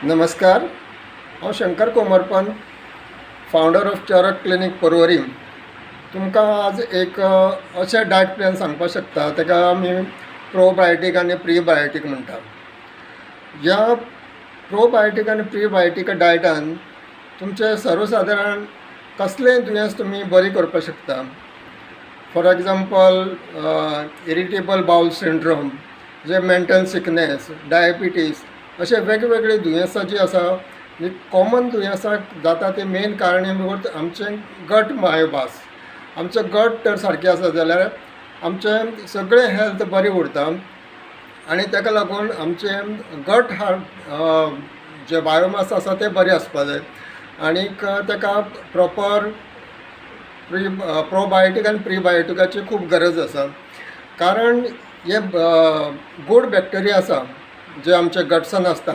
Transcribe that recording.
नमस्कार, हांव Shankar Komarpant, founder of Charak clinic Porvorim. तुमकां आज एक अशें डायट प्लॅन सांगपाक शकता, ताका आमी प्रोबायोटीक आनी प्रीबायोटीक म्हणटा. ह्या प्रोबायोटीक आनी प्रीबायोटीक डायटान तुमचें सर्वसादारण कसलेंय दुयेंस तुमी बरी करपाक शकता. For example irritable bowel syndrome, जे मेंटल सिकनेस, डायबिटीज, अशे वेगवेगळे दुयेंसां जी आसा, कॉमन दुयेंसां जाता ते मेन कारणी म्हणून आमचें गट मायोभास. आमचें गट तर सारकें आसा जाल्यार आमचें सगळें हेल्थ बरें उरता. आनी ताका लागून आमचें गट जे बायोमास आसा ते बरें आसपा जाय. आनीक ताका प्रॉपर प्रोबायोटीक आनी प्रीबायोटीकाची खूब गरज आसा. कारण हे गूड बॅक्टेरिया आसा जे आमच्या गट्सान आसता,